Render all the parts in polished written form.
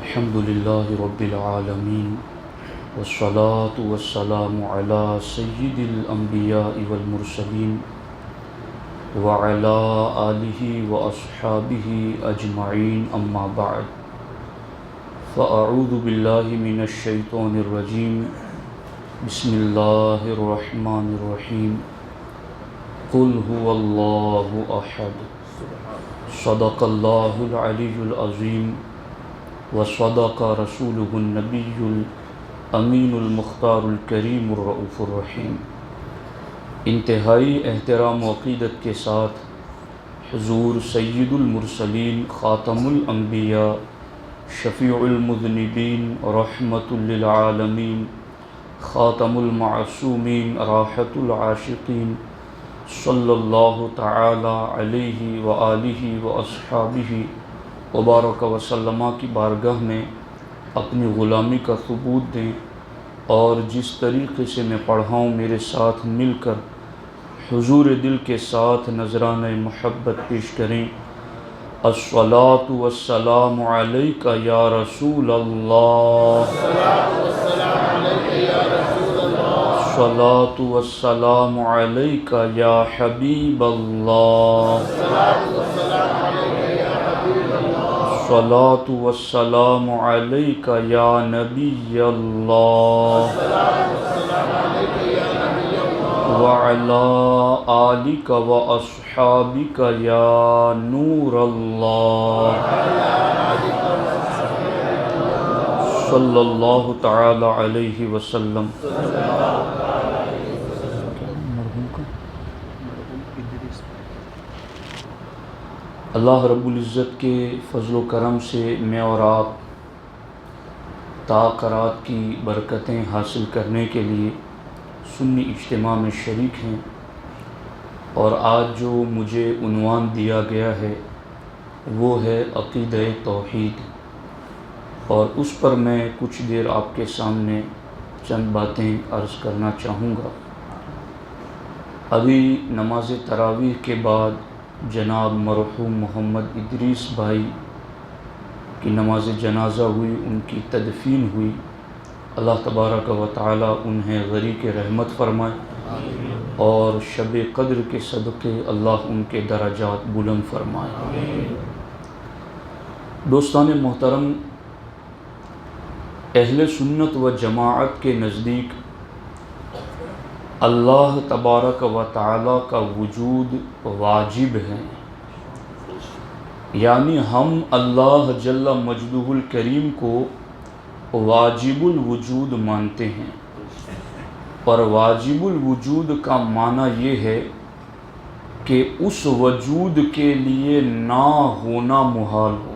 الحمد لله رب العالمين والصلاة والسلام على سيد الأنبياء والمرسلين وعلى آله وأصحابه أجمعين أما بعد فأعوذ بالله من الشيطان الرجيم بسم الله الرحمن الرحيم قل هو الله أحد صدق الله العلي العظيم وصدق رسوله النبي الأمين المختار الكريم الرؤوف الرحيم۔ انتہائی احترام و عقیدت کے ساتھ حضور سید المرسلین خاتم الانبیاء شفیع المذنبین رحمت للعالمین خاتم المعصومین راحت العاشقین صلی اللہ تعالی علیہ وآلہ واصحابہ وبارک وسلم کی بارگاہ میں اپنی غلامی کا ثبوت دیں، اور جس طریقے سے میں پڑھا ہوں میرے ساتھ مل کر حضور دل کے ساتھ نذرانہ محبت پیش کریں۔ الصلاۃ والسلام علیک یا رسول اللہ، الصلاۃ والسلام علیک یا حبیب اللہ، الصلاۃ والسلام علیک یا نبی اللہ، وعلی آلک واصحابک یا نور اللہ، صلی اللہ تعالی علیہ وسلم۔ اللہ رب العزت کے فضل و کرم سے میں اور آپ تا قرات کی برکتیں حاصل کرنے کے لیے سنی اجتماع میں شریک ہیں، اور آج جو مجھے عنوان دیا گیا ہے وہ ہے عقیدہ توحید، اور اس پر میں کچھ دیر آپ کے سامنے چند باتیں عرض کرنا چاہوں گا۔ ابھی نماز تراویح کے بعد جناب مرحوم محمد ادریس بھائی کی نماز جنازہ ہوئی، ان کی تدفین ہوئی۔ اللہ تبارک و تعالی انہیں غریق رحمت فرمائے، اور شب قدر کے صدقے اللہ ان کے درجات بلند فرمائے۔ دوستان محترم، اہل سنت و جماعت کے نزدیک اللہ تبارک و تعالی کا وجود واجب ہے، یعنی ہم اللہ جل مجدہ الکریم کو واجب الوجود مانتے ہیں، اور واجب الوجود کا معنی یہ ہے کہ اس وجود کے لیے نہ ہونا محال ہو،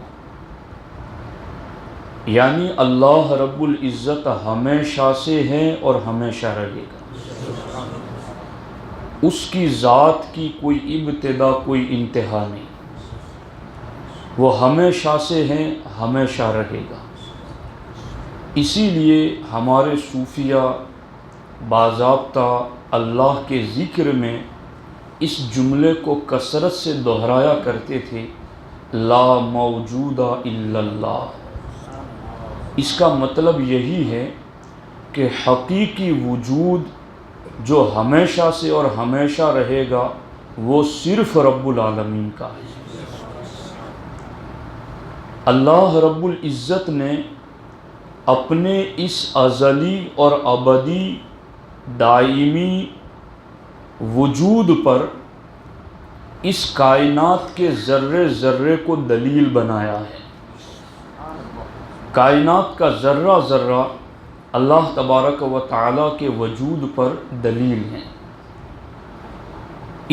یعنی اللہ رب العزت ہمیشہ سے ہے اور ہمیشہ رہے گا، اس کی ذات کی کوئی ابتدا کوئی انتہا نہیں، وہ ہمیشہ سے ہے، ہمیشہ رہے گا۔ اسی لیے ہمارے صوفیہ باضابطہ اللہ کے ذکر میں اس جملے کو کثرت سے دہرایا کرتے تھے، لا موجود الا اللہ۔ اس کا مطلب یہی ہے کہ حقیقی وجود جو ہمیشہ سے اور ہمیشہ رہے گا وہ صرف رب العالمین کا ہے۔ اللہ رب العزت نے اپنے اس ازلی اور ابدی دائمی وجود پر اس کائنات کے ذرے ذرے کو دلیل بنایا ہے۔ کائنات کا ذرہ ذرہ اللہ تبارک و تعالی کے وجود پر دلیل ہے۔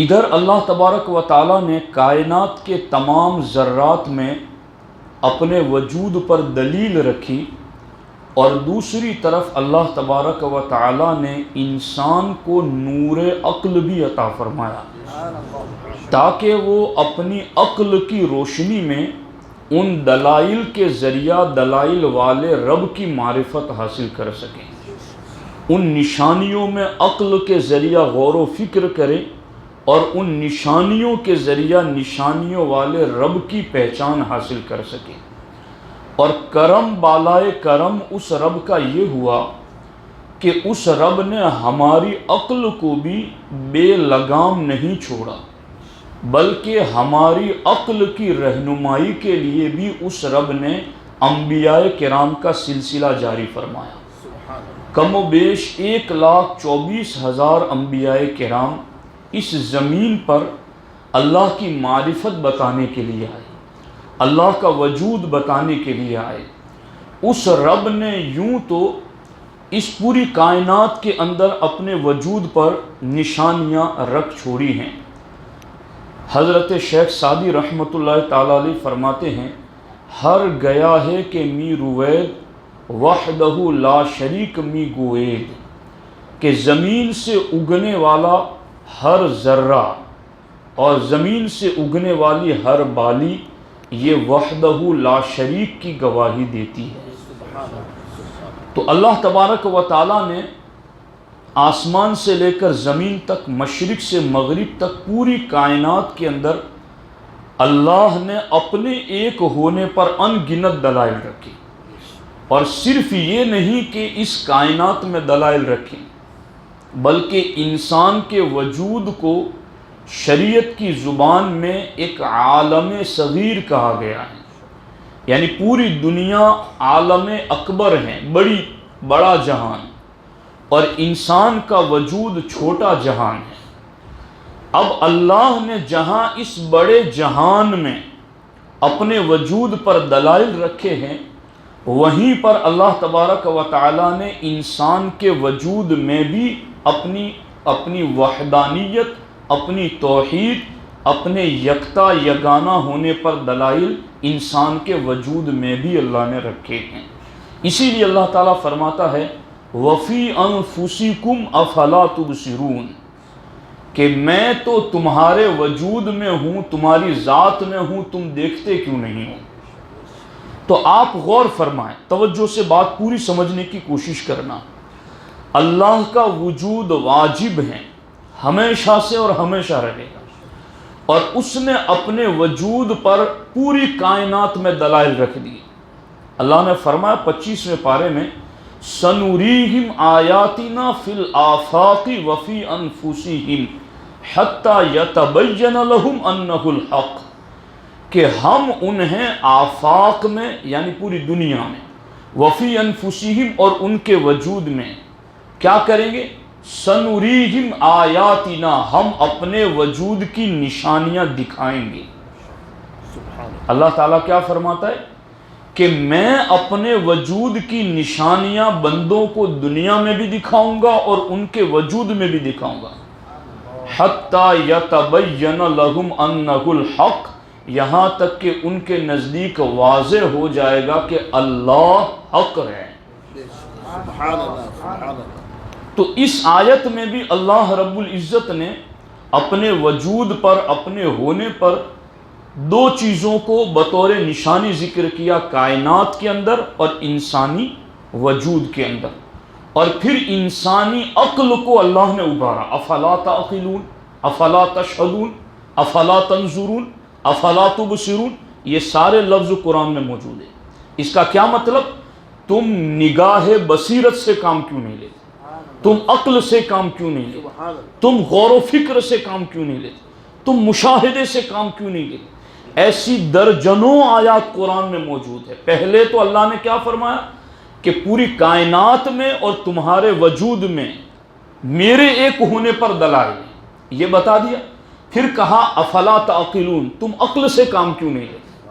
ادھر اللہ تبارک و تعالی نے کائنات کے تمام ذرات میں اپنے وجود پر دلیل رکھی، اور دوسری طرف اللہ تبارک و تعالی نے انسان کو نور عقل بھی عطا فرمایا، تاکہ وہ اپنی عقل کی روشنی میں ان دلائل کے ذریعہ دلائل والے رب کی معرفت حاصل کر سکیں، ان نشانیوں میں عقل کے ذریعہ غور و فکر کریں، اور ان نشانیوں کے ذریعہ نشانیوں والے رب کی پہچان حاصل کر سکیں۔ اور کرم بالائے کرم اس رب کا یہ ہوا کہ اس رب نے ہماری عقل کو بھی بے لگام نہیں چھوڑا، بلکہ ہماری عقل کی رہنمائی کے لیے بھی اس رب نے انبیاء کرام کا سلسلہ جاری فرمایا۔ کم و بیش 1,24,000 انبیاء کرام اس زمین پر اللہ کی معرفت بتانے کے لیے آئے، اللہ کا وجود بتانے کے لیے آئے۔ اس رب نے یوں تو اس پوری کائنات کے اندر اپنے وجود پر نشانیاں رکھ چھوڑی ہیں۔ حضرت شیخ سعدی رحمۃ اللہ تعالی علیہ فرماتے ہیں، ہر گیا ہے کہ می روید وحدہ لا شریک می گوید، کہ زمین سے اگنے والا ہر ذرہ اور زمین سے اگنے والی ہر بالی یہ وحدہ لا شریک کی گواہی دیتی ہے۔ تو اللہ تبارک و تعالی نے آسمان سے لے کر زمین تک، مشرق سے مغرب تک پوری کائنات کے اندر اللہ نے اپنے ایک ہونے پر ان گنت دلائل رکھے، اور صرف یہ نہیں کہ اس کائنات میں دلائل رکھیں، بلکہ انسان کے وجود کو شریعت کی زبان میں ایک عالم صغیر کہا گیا ہے، یعنی پوری دنیا عالم اکبر ہے، بڑا جہان، اور انسان کا وجود چھوٹا جہان ہے۔ اب اللہ نے جہاں اس بڑے جہان میں اپنے وجود پر دلائل رکھے ہیں، وہیں پر اللہ تبارک و تعالی نے انسان کے وجود میں بھی اپنی وحدانیت، اپنی توحید، اپنے یکتا یگانہ ہونے پر دلائل انسان کے وجود میں بھی اللہ نے رکھے ہیں۔ اسی لیے اللہ تعالیٰ فرماتا ہے وَفِي أَنفُسِكُمْ أَفَلَا تُبْصِرُونَ، کہ میں تو تمہارے وجود میں ہوں، تمہاری ذات میں ہوں، تم دیکھتے کیوں نہیں ہو؟ تو آپ غور فرمائیں، توجہ سے بات پوری سمجھنے کی کوشش کرنا۔ اللہ کا وجود واجب ہے، ہمیشہ سے اور ہمیشہ رہے گا، اور اس نے اپنے وجود پر پوری کائنات میں دلائل رکھ دی۔ اللہ نے فرمایا 25ویں پارے میں سَنُرِيهِمْ آيَاتِنَا فِي الْآفَاقِ وَفِي أَنفُسِهِمْ حَتَّى يَتَبَيَّنَ لَهُمْ أَنَّهُ الْحَقُّ، کہ ہم انہیں آفاق میں یعنی پوری دنیا میں، وفی انفسہم اور ان کے وجود میں کیا کریں گے؟ سنوریہم آیاتنا، ہم اپنے وجود کی نشانیاں دکھائیں گے۔ اللہ تعالیٰ کیا فرماتا ہے کہ میں اپنے وجود کی نشانیاں بندوں کو دنیا میں بھی دکھاؤں گا اور ان کے وجود میں بھی دکھاؤں گا، حتیٰ یتبین لہم انہ الحق، یہاں تک کہ ان کے نزدیک واضح ہو جائے گا کہ اللہ حق ہے۔ سبحان اللہ، سبحان اللہ۔ تو اس آیت میں بھی اللہ رب العزت نے اپنے وجود پر، اپنے ہونے پر دو چیزوں کو بطور نشانی ذکر کیا، کائنات کے اندر اور انسانی وجود کے اندر، اور پھر انسانی عقل کو اللہ نے ابھارا، افلا تعقلون، افلا تشہدون، افلا تنظرون، افلا تبصرون، یہ سارے لفظ قرآن میں موجود ہیں۔ اس کا کیا مطلب؟ تم نگاہ بصیرت سے کام کیوں نہیں لیتے؟ تم عقل سے کام کیوں نہیں لیتے؟ تم غور و فکر سے کام کیوں نہیں لیتے؟ تم مشاہدے سے کام کیوں نہیں لیتے؟ ایسی درجنوں آیات قرآن میں موجود ہے۔ پہلے تو اللہ نے کیا فرمایا کہ پوری کائنات میں اور تمہارے وجود میں میرے ایک ہونے پر دلائل ہیں، یہ بتا دیا۔ پھر کہا افلا تعقلون، تم عقل سے کام کیوں نہیں لیتے؟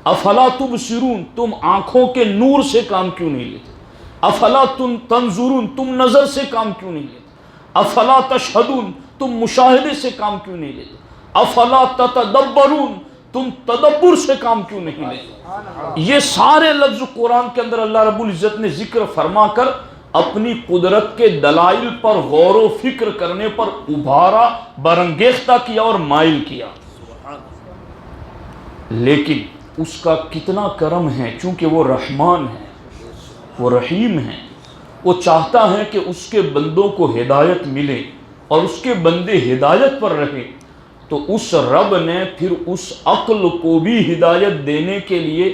افلا تبصرون، تم آنکھوں کے نور سے کام کیوں نہیں لیتے؟ افلا تنظرون، تم نظر سے کام کیوں نہیں لیتے؟ افلا تشہدون، تم مشاہدے سے کام کیوں نہیں لیتے؟ افلا تتدبرون، تم تدبر سے کام کیوں نہیں لیتے؟ یہ سارے لفظ قرآن کے اندر اللہ رب العزت نے ذکر فرما کر اپنی قدرت کے دلائل پر غور و فکر کرنے پر ابھارا، برانگیختہ کیا اور مائل کیا۔ لیکن اس کا کتنا کرم ہے، چونکہ وہ رحمان ہے، وہ رحیم ہے، وہ چاہتا ہے کہ اس کے بندوں کو ہدایت ملے اور اس کے بندے ہدایت پر رہے، تو اس رب نے پھر اس عقل کو بھی ہدایت دینے کے لیے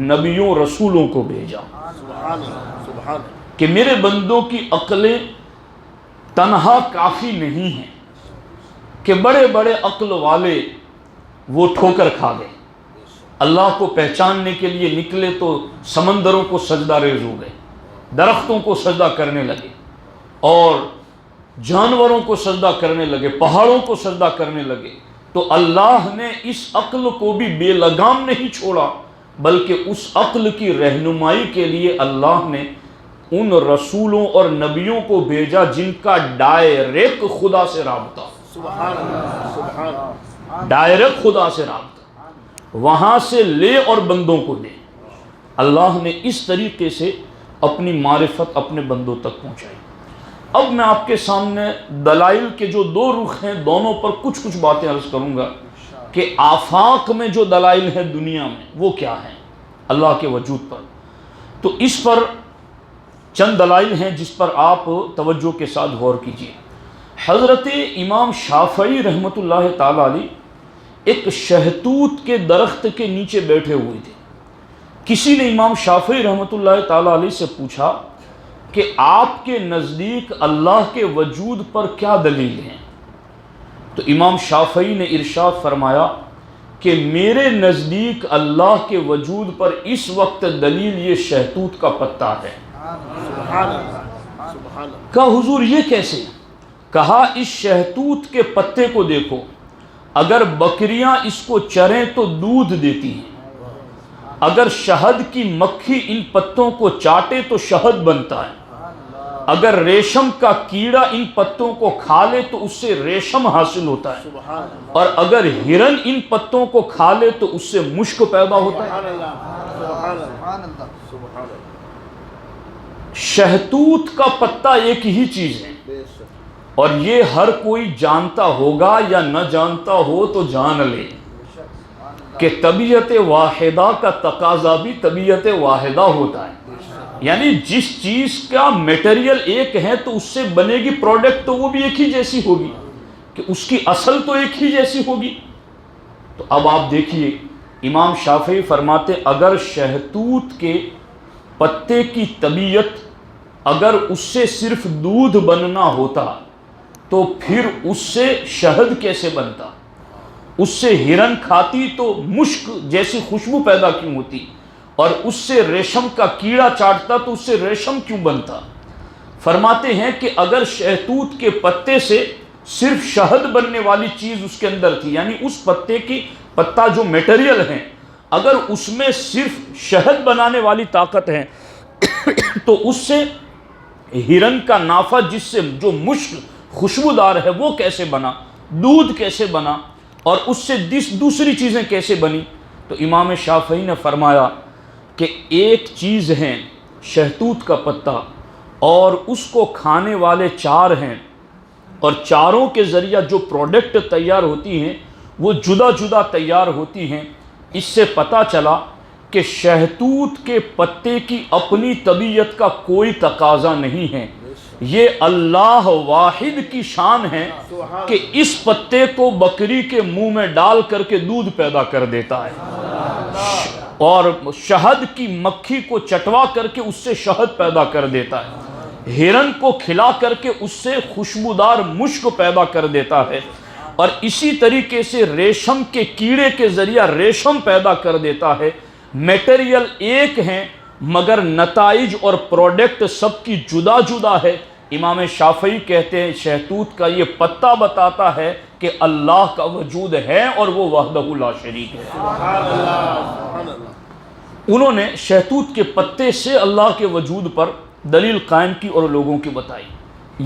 نبیوں رسولوں کو بھیجا سبحان اللہ سبحان اللہ کہ میرے بندوں کی عقلیں تنہا کافی نہیں ہیں کہ بڑے بڑے عقل والے وہ ٹھوکر کھا گئے، اللہ کو پہچاننے کے لیے نکلے تو سمندروں کو سجدہ ریز ہو گئے، درختوں کو سجدہ کرنے لگے اور جانوروں کو سجدہ کرنے لگے، پہاڑوں کو سجدہ کرنے لگے۔ تو اللہ نے اس عقل کو بھی بے لگام نہیں چھوڑا، بلکہ اس عقل کی رہنمائی کے لیے اللہ نے ان رسولوں اور نبیوں کو بھیجا جن کا ڈائریکٹ خدا سے رابطہ، سبحان اللہ سبحان اللہ ڈائریکٹ خدا سے رابطہ، وہاں سے لے اور بندوں کو دے۔ اللہ نے اس طریقے سے اپنی معرفت اپنے بندوں تک پہنچائی۔ اب میں آپ کے سامنے دلائل کے جو دو رخ ہیں دونوں پر کچھ باتیں عرض کروں گا کہ آفاق میں جو دلائل ہیں دنیا میں وہ کیا ہیں اللہ کے وجود پر۔ تو اس پر چند دلائل ہیں جس پر آپ توجہ کے ساتھ غور کیجیے۔ حضرت امام شافعی رحمۃ اللہ تعالی علیہ ایک شہتوت کے درخت کے نیچے بیٹھے ہوئے تھے۔ کسی نے امام شافعی رحمۃ اللہ تعالی علیہ سے پوچھا کہ آپ کے نزدیک اللہ کے وجود پر کیا دلیل ہیں؟ تو امام شافعی نے ارشاد فرمایا کہ میرے نزدیک اللہ کے وجود پر اس وقت دلیل یہ شہتوت کا پتا ہے۔ سبحان اللہ سبحان اللہ کہا حضور یہ کیسے؟ کہا اس شہتوت کے پتے کو دیکھو، اگر بکریاں اس کو چریں تو دودھ دیتی ہیں، اگر شہد کی مکھی ان پتوں کو چاٹے تو شہد بنتا ہے، اگر ریشم کا کیڑا ان پتوں کو کھا لے تو اس سے ریشم حاصل ہوتا ہے، سبحان اللہ اور اگر ہرن ان پتوں کو کھا لے تو اس سے مشک پیدا ہوتا ہے۔ سبحان اللہ سبحان اللہ سبحان اللہ شہتوت کا پتا ایک ہی چیز ہے، بے شک اور یہ ہر کوئی جانتا ہوگا یا نہ جانتا ہو تو جان لے کہ طبیعت واحدہ کا تقاضا بھی طبیعت واحدہ ہوتا ہے، یعنی جس چیز کا میٹیریل ایک ہے تو اس سے بنے گی پروڈکٹ تو وہ بھی ایک ہی جیسی ہوگی، کہ اس کی اصل تو ایک ہی جیسی ہوگی۔ تو اب آپ دیکھیے امام شافعی فرماتے اگر شہتوت کے پتے کی طبیعت اگر اس سے صرف دودھ بننا ہوتا تو پھر اس سے شہد کیسے بنتا؟ اس سے ہرن کھاتی تو مشک جیسی خوشبو پیدا کیوں ہوتی؟ اور اس سے ریشم کا کیڑا چاٹتا تو اس سے ریشم کیوں بنتا؟ فرماتے ہیں کہ اگر شہتوت کے پتے سے صرف شہد بننے والی چیز اس کے اندر تھی، یعنی اس پتے کی پتا جو میٹیریل ہے اگر اس میں صرف شہد بنانے والی طاقت ہے تو اس سے ہرن کا نافع جس سے جو مشک خوشبودار ہے وہ کیسے بنا، دودھ کیسے بنا، اور اس سے دوسری چیزیں کیسے بنی؟ تو امام شافعی نے فرمایا کہ ایک چیز ہے شہتوت کا پتا اور اس کو کھانے والے چار ہیں، اور چاروں کے ذریعہ جو پروڈکٹ تیار ہوتی ہیں وہ جدا جدا تیار ہوتی ہیں۔ اس سے پتہ چلا کہ شہتوت کے پتے کی اپنی طبیعت کا کوئی تقاضا نہیں ہے، یہ اللہ واحد کی شان ہے کہ اس پتے کو بکری کے منہ میں ڈال کر کے دودھ پیدا کر دیتا ہے، اور شہد کی مکھی کو چٹوا کر کے اس سے شہد پیدا کر دیتا ہے، ہرن کو کھلا کر کے اس سے خوشبودار مشک پیدا کر دیتا ہے، اور اسی طریقے سے ریشم کے کیڑے کے ذریعہ ریشم پیدا کر دیتا ہے۔ میٹیریل ایک ہیں مگر نتائج اور پروڈکٹ سب کی جدا جدا ہے۔ امام شافعی کہتے ہیں شہتوت کا یہ پتا بتاتا ہے کہ اللہ کا وجود ہے اور وہ وحدہ لا شریک ہے۔ سبحان اللہ سبحان اللہ انہوں نے شہتوت کے پتے سے اللہ کے وجود پر دلیل قائم کی اور لوگوں کی بتائی۔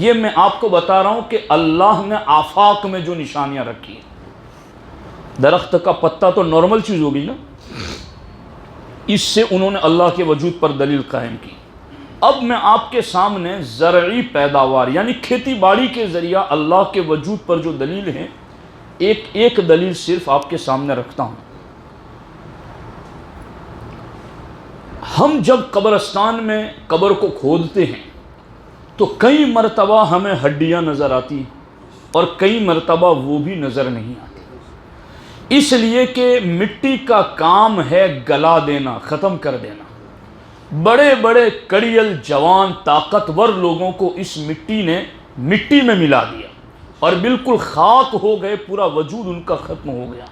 یہ میں آپ کو بتا رہا ہوں کہ اللہ نے آفاق میں جو نشانیاں رکھی ہیں، درخت کا پتا تو نارمل چیز ہوگی نا، اس سے انہوں نے اللہ کے وجود پر دلیل قائم کی۔ اب میں آپ کے سامنے زرعی پیداوار یعنی کھیتی باڑی کے ذریعہ اللہ کے وجود پر جو دلیل ہیں ایک دلیل صرف آپ کے سامنے رکھتا ہوں۔ ہم جب قبرستان میں قبر کو کھودتے ہیں تو کئی مرتبہ ہمیں ہڈیاں نظر آتی اور کئی مرتبہ وہ بھی نظر نہیں آتی۔ اس لیے کہ مٹی کا کام ہے گلا دینا، ختم کر دینا۔ بڑے بڑے کڑیل جوان طاقتور لوگوں کو اس مٹی نے مٹی میں ملا دیا اور بالکل خاک ہو گئے، پورا وجود ان کا ختم ہو گیا۔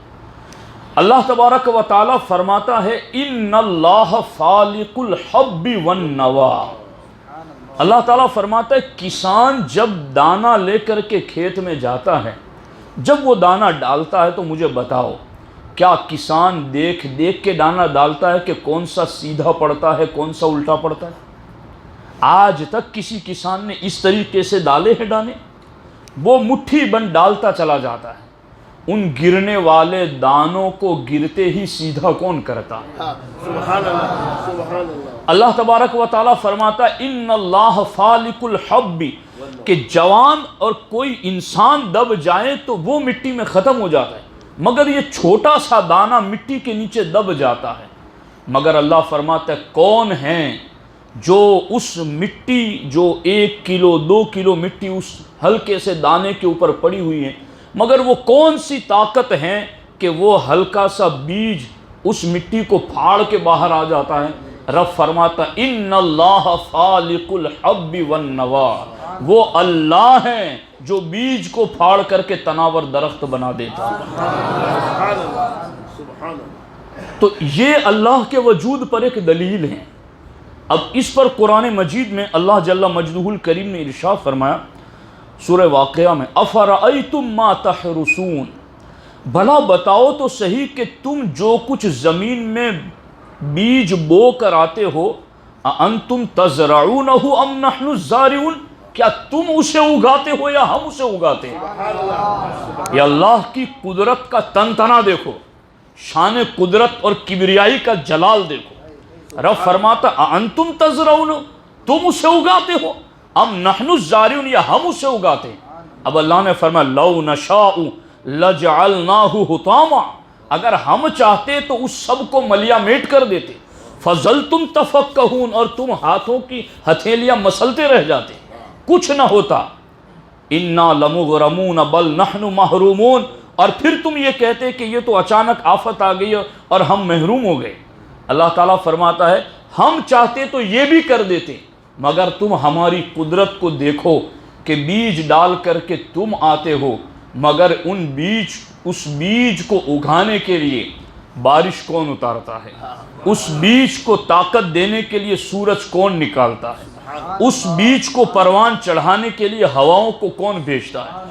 اللہ تبارک و تعالی فرماتا ہے ان اللہ فالق الحب والنوا۔ اللہ تعالیٰ فرماتا ہے کسان جب دانہ لے کر کے کھیت میں جاتا ہے، جب وہ دانہ ڈالتا ہے تو مجھے بتاؤ کیا کسان دیکھ دیکھ کے دانہ ڈالتا ہے کہ کون سا سیدھا پڑتا ہے کون سا الٹا پڑتا ہے؟ آج تک کسی کسان نے اس طریقے سے ڈالے ہیں دانے؟ وہ مٹھی بند ڈالتا چلا جاتا ہے۔ ان گرنے والے دانوں کو گرتے ہی سیدھا کون کرتا ہے؟ سبحان اللہ، سبحان اللہ۔ اللہ تبارک و تعالیٰ فرماتا ہے ان اللہ فالق الحب، کہ جوان اور کوئی انسان دب جائے تو وہ مٹی میں ختم ہو جاتا ہے، مگر یہ چھوٹا سا دانہ مٹی کے نیچے دب جاتا ہے۔ مگر اللہ فرماتا ہے کون ہیں جو اس مٹی، جو 1 کلو 2 کلو مٹی اس ہلکے سے دانے کے اوپر پڑی ہوئی ہے، مگر وہ کون سی طاقت ہے کہ وہ ہلکا سا بیج اس مٹی کو پھاڑ کے باہر آ جاتا ہے؟ رب فرماتا ان اللہ فالق الحب والنوا، وہ اللہ ہے جو بیج کو پھاڑ کر کے تناور درخت بنا دیتا ہے۔ سبحان اللہ، سبحان اللہ۔ تو یہ اللہ کے وجود پر ایک دلیل ہے۔ اب اس پر قرآن مجید میں اللہ جل مجدہ الکریم نے ارشاد فرمایا سورہ واقعہ میں افرأیتم ما تحرسون، بھلا بتاؤ تو صحیح کہ تم جو کچھ زمین میں بیج بو کر آتے ہو، انتم تزرعونہ ام نحن الزارعون، کیا تم اسے اگاتے ہو یا ہم اسے اگاتے ہیں؟ یا اللہ کی قدرت کا تنتنا دیکھو، شان قدرت اور کبریائی کا جلال دیکھو۔ رب فرماتا انتم تزرعون، تم اسے اگاتے ہو، ام نحن الزارعون، یا ہم اسے اگاتے ہیں۔ اب اللہ نے فرمایا لو نشاء لجعلناہ حطاما، اگر ہم چاہتے تو اس سب کو ملیا میٹ کر دیتے، فظلتم تفکہون، اور تم ہاتھوں کی ہتھیلیاں مسلتے رہ جاتے، کچھ نہ ہوتا۔ انا لمغرمون بل نحن محرومون، اور پھر تم یہ کہتے کہ یہ تو اچانک آفت آ گئی اور ہم محروم ہو گئے۔ اللہ تعالیٰ فرماتا ہے ہم چاہتے تو یہ بھی کر دیتے، مگر تم ہماری قدرت کو دیکھو کہ بیج ڈال کر کے تم آتے ہو، مگر اس بیج کو اگانے کے لیے بارش کون اتارتا ہے؟ اس بیج کو طاقت دینے کے لیے سورج کون نکالتا ہے؟ اس بیج کو پروان چڑھانے کے لیے ہواؤں کو کون بھیجتا ہے؟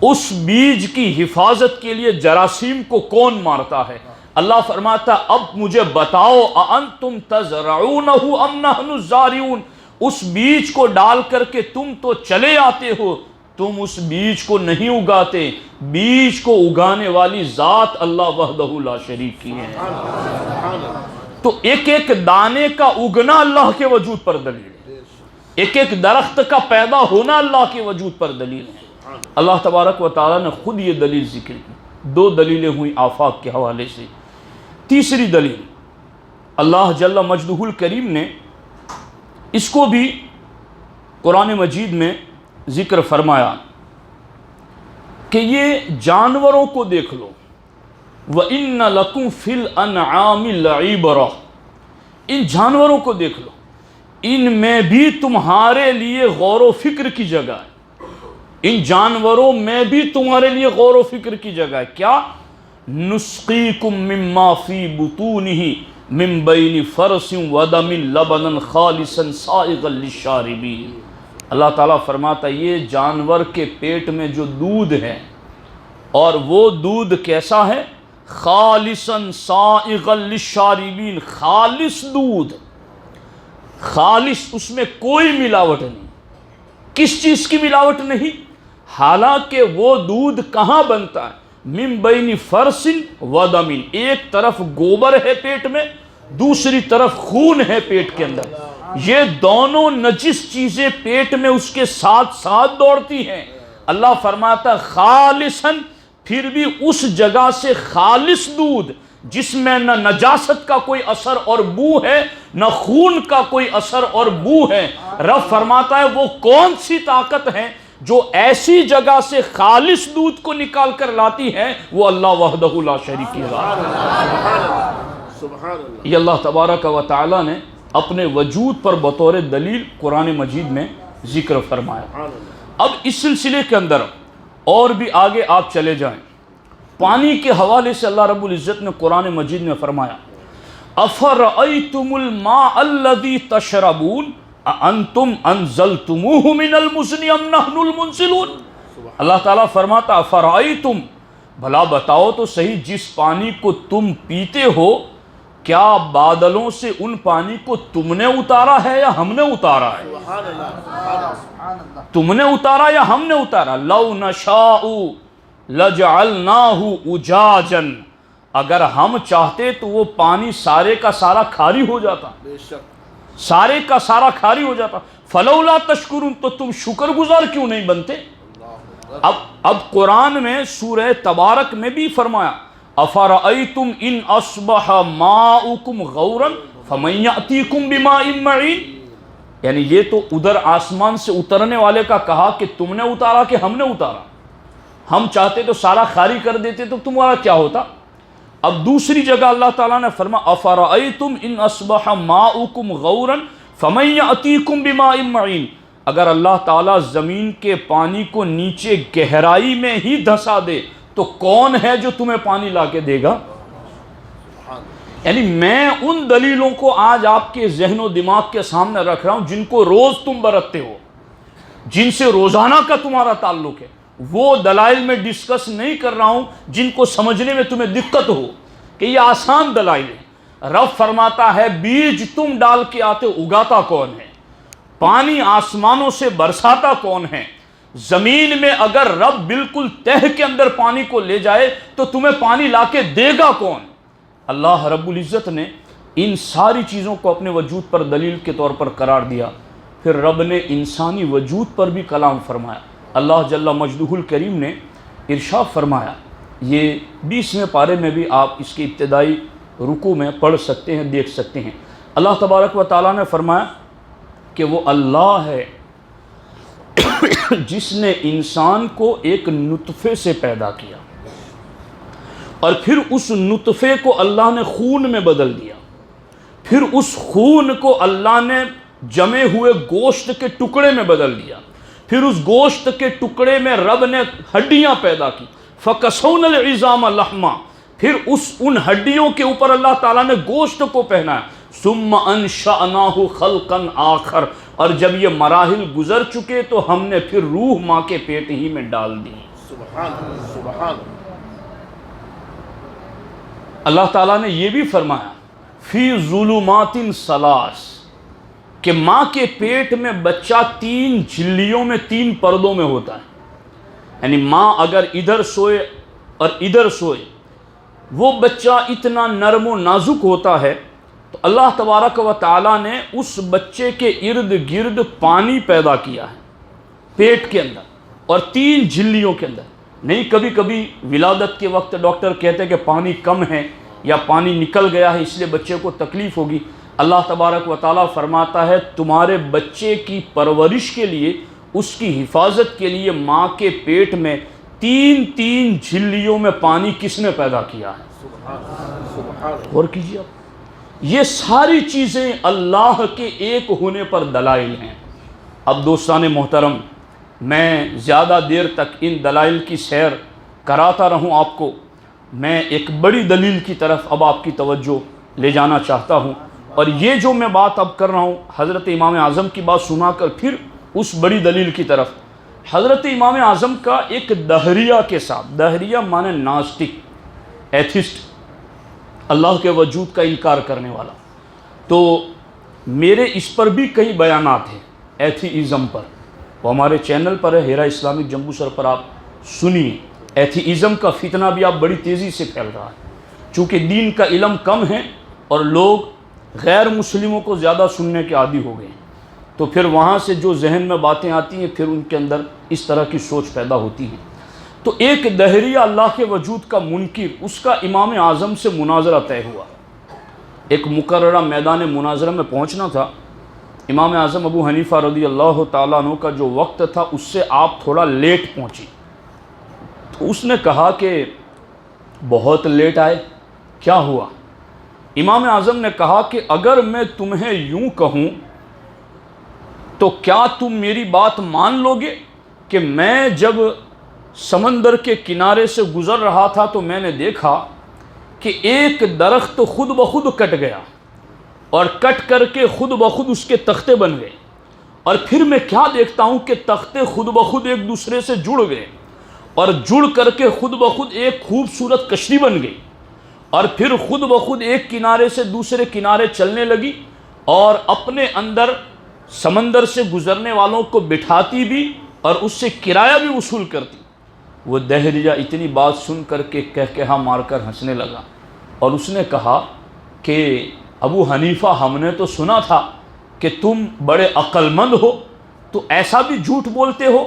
اس بیج کی حفاظت کے لیے جراثیم کو کون مارتا ہے؟ اللہ فرماتا اب مجھے بتاؤ اانتم تزرعونہ ام نحن الزارعون، اس بیج کو ڈال کر کے تم تو چلے آتے ہو، تم اس بیج کو نہیں اگاتے، بیج کو اگانے والی ذات اللہ وحدہ لا شریک کی ہے۔ تو ایک ایک دانے کا اگنا اللہ کے وجود پر دلیل ہے، ایک ایک درخت کا پیدا ہونا اللہ کے وجود پر دلیل ہے۔ اللہ تبارک و تعالیٰ نے خود یہ دلیل ذکر کی۔ 2 دلیلیں ہوئی آفاق کے حوالے سے۔ تیسری دلیل اللہ جل مجدہ الکریم نے اس کو بھی قرآن مجید میں ذکر فرمایا کہ یہ جانوروں کو دیکھ لو، وَإِنَّ لَكُمْ فِي الْأَنْعَامِ لَعِبْرَةً، ان جانوروں کو دیکھ لو، ان میں بھی تمہارے لیے غور و فکر کی جگہ ہے، ان جانوروں میں بھی تمہارے لیے غور و فکر کی جگہ ہے۔ کیا؟ نسقیکم مما فی بطونہ من بین فرث ودم لبنا خالصا سائغا للشاربین۔ اللہ تعالیٰ فرماتا ہے یہ جانور کے پیٹ میں جو دودھ ہے، اور وہ دودھ کیسا ہے؟ خالصا سائغا للشاربین، خالص دودھ، خالص، اس میں کوئی ملاوٹ نہیں۔ کس چیز کی ملاوٹ نہیں؟ حالانکہ وہ دودھ کہاں بنتا ہے؟ من بین فرث ودم، ایک طرف گوبر ہے پیٹ میں، دوسری طرف خون ہے پیٹ کے اندر، یہ دونوں نجس چیزیں پیٹ میں اس کے ساتھ ساتھ دوڑتی ہیں۔ اللہ فرماتا خالصاً، پھر بھی اس جگہ سے خالص دودھ جس میں نہ نجاست کا کوئی اثر اور بو ہے، نہ خون کا کوئی اثر اور بو ہے۔ رب فرماتا ہے وہ کون سی طاقت ہے جو ایسی جگہ سے خالص دودھ کو نکال کر لاتی ہے وہ اللہ وحدہ لا شریک ذات ہے۔ سبحان اللہ۔ یہ اللہ تبارک و تعالی نے اپنے وجود پر بطور دلیل قرآن مجید میں ذکر فرمایا۔ اب اس سلسلے کے اندر اور بھی آگے آپ چلے جائیں، پانی کے حوالے سے اللہ رب العزت نے قرآن مجید میں فرمایا افرأیتم الماء الذی تشربون اانتم انزلتموہ من المزن ام نحن المنزلون۔ اللہ تعالیٰ فرماتا افرأیتم، بھلا بتاؤ تو صحیح، جس پانی کو تم پیتے ہو کیا بادلوں سے ان پانی کو تم نے اتارا ہے یا ہم نے اتارا ہے؟ سبحان اللہ۔ تم نے اتارا یا ہم نے اتارا؟ لو نشاء لجعلناہ اجاجا، اگر ہم چاہتے تو وہ پانی سارے کا سارا کھاری ہو جاتا، بے شک۔ سارے کا سارا کھاری ہو جاتا۔ فلولا تشکرون، تو تم شکر گزار کیوں نہیں بنتے؟ اب قرآن میں سورہ تبارک میں بھی فرمایا افرأیتم ان اصبح ماؤکم غورا فمن یأتیکم بماء معین، یعنی یہ تو ادھر آسمان سے اترنے والے کا کہا کہ تم نے اتارا کہ ہم نے اتارا، ہم چاہتے تو سارا خالی کر دیتے تو تمہارا کیا ہوتا۔ اب دوسری جگہ اللہ تعالیٰ نے فرمایا افرأیتم ان اصبح ماؤکم غورا فمن یأتیکم بماء معین، اگر اللہ تعالیٰ زمین کے پانی کو نیچے گہرائی میں ہی دھسا دے تو کون ہے جو تمہیں پانی لا کے دے گا؟ یعنی میں ان دلیلوں کو آج آپ کے ذہن و دماغ کے سامنے رکھ رہا ہوں جن کو روز تم برتتے ہو، جن سے روزانہ کا تمہارا تعلق ہے، وہ دلائل میں ڈسکس نہیں کر رہا ہوں جن کو سمجھنے میں تمہیں دقت ہو کہ یہ آسان دلائل ہے۔ رب فرماتا ہے بیج تم ڈال کے آتے ہو، اگاتا کون ہے؟ پانی آسمانوں سے برساتا کون ہے؟ زمین میں اگر رب بالکل تہ کے اندر پانی کو لے جائے تو تمہیں پانی لا کے دے گا کون؟ اللہ رب العزت نے ان ساری چیزوں کو اپنے وجود پر دلیل کے طور پر قرار دیا، پھر رب نے انسانی وجود پر بھی کلام فرمایا۔ اللہ جل مجدہ الکریم نے ارشاد فرمایا، یہ 20ویں پارے میں بھی آپ اس کے ابتدائی رکوع میں پڑھ سکتے ہیں، دیکھ سکتے ہیں۔ اللہ تبارک و تعالیٰ نے فرمایا کہ وہ اللہ ہے جس نے انسان کو ایک نطفے سے پیدا کیا اور پھر اس نطفے کو اللہ نے خون میں بدل دیا، پھر اس خون کو اللہ نے جمے ہوئے گوشت کے ٹکڑے میں بدل دیا، پھر اس گوشت کے ٹکڑے میں رب نے ہڈیاں پیدا کی، فَكَسَوْنَ الْعِظَامَ لَحْمًا، پھر ان ہڈیوں کے اوپر اللہ تعالیٰ نے گوشت کو پہنایا، ثُمَّ أَنشَأْنَاهُ خَلْقًا آخر، اور جب یہ مراحل گزر چکے تو ہم نے پھر روح ماں کے پیٹ ہی میں ڈال دی۔ سبحان اللہ، سبحان اللہ۔ اللہ تعالیٰ نے یہ بھی فرمایا فی ظلمات ثلاث، کہ ماں کے پیٹ میں بچہ 3 جھلیوں میں 3 پردوں میں ہوتا ہے، یعنی ماں اگر ادھر سوئے اور ادھر سوئے، وہ بچہ اتنا نرم و نازک ہوتا ہے، تو اللہ تبارک و تعالیٰ نے اس بچے کے ارد گرد پانی پیدا کیا ہے پیٹ کے اندر اور 3 جھلیوں کے اندر۔ نہیں کبھی کبھی ولادت کے وقت ڈاکٹر کہتے ہیں کہ پانی کم ہے یا پانی نکل گیا ہے اس لیے بچے کو تکلیف ہوگی، اللہ تبارک و تعالیٰ فرماتا ہے تمہارے بچے کی پرورش کے لیے، اس کی حفاظت کے لیے ماں کے پیٹ میں 3 جھلیوں میں پانی کس نے پیدا کیا ہے؟ غور کیجیے آپ، یہ ساری چیزیں اللہ کے ایک ہونے پر دلائل ہیں۔ اب دوستان محترم، میں زیادہ دیر تک ان دلائل کی سیر کراتا رہوں آپ کو، میں ایک بڑی دلیل کی طرف اب آپ کی توجہ لے جانا چاہتا ہوں، اور یہ جو میں بات اب کر رہا ہوں حضرت امام اعظم کی بات سنا کر پھر اس بڑی دلیل کی طرف۔ حضرت امام اعظم کا ایک دہریہ کے ساتھ، دہریہ مانے ناسٹک، ایتھسٹ، اللہ کے وجود کا انکار کرنے والا، تو میرے اس پر بھی کئی بیانات ہیں ایتھیزم پر، وہ ہمارے چینل پر ہے ہیرا اسلامک جمبو سر پر، آپ سنیے۔ ایتھیزم کا فتنہ بھی آپ بڑی تیزی سے پھیل رہا ہے، چونکہ دین کا علم کم ہے اور لوگ غیر مسلموں کو زیادہ سننے کے عادی ہو گئے ہیں، تو پھر وہاں سے جو ذہن میں باتیں آتی ہیں پھر ان کے اندر اس طرح کی سوچ پیدا ہوتی ہیں۔ تو ایک دہریہ اللہ کے وجود کا منکر، اس کا امام اعظم سے مناظرہ طے ہوا، ایک مقررہ میدان مناظرہ میں پہنچنا تھا، امام اعظم ابو حنیفہ رضی اللہ تعالیٰ عنہ کا جو وقت تھا اس سے آپ تھوڑا لیٹ پہنچی، تو اس نے کہا کہ بہت لیٹ آئے، کیا ہوا؟ امام اعظم نے کہا کہ اگر میں تمہیں یوں کہوں تو کیا تم میری بات مان لو گے کہ میں جب سمندر کے کنارے سے گزر رہا تھا تو میں نے دیکھا کہ ایک درخت خود بخود کٹ گیا اور کٹ کر کے خود بخود اس کے تختے بن گئے، اور پھر میں کیا دیکھتا ہوں کہ تختے خود بخود ایک دوسرے سے جڑ گئے اور جڑ کر کے خود بخود ایک خوبصورت کشتی بن گئی، اور پھر خود بخود ایک کنارے سے دوسرے کنارے چلنے لگی اور اپنے اندر سمندر سے گزرنے والوں کو بٹھاتی بھی اور اس سے کرایہ بھی وصول کرتی۔ وہ دہریہ اتنی بات سن کر کے کہا مار کر ہنسنے لگا، اور اس نے کہا کہ ابو حنیفہ ہم نے تو سنا تھا کہ تم بڑے عقل مند ہو، تو ایسا بھی جھوٹ بولتے ہو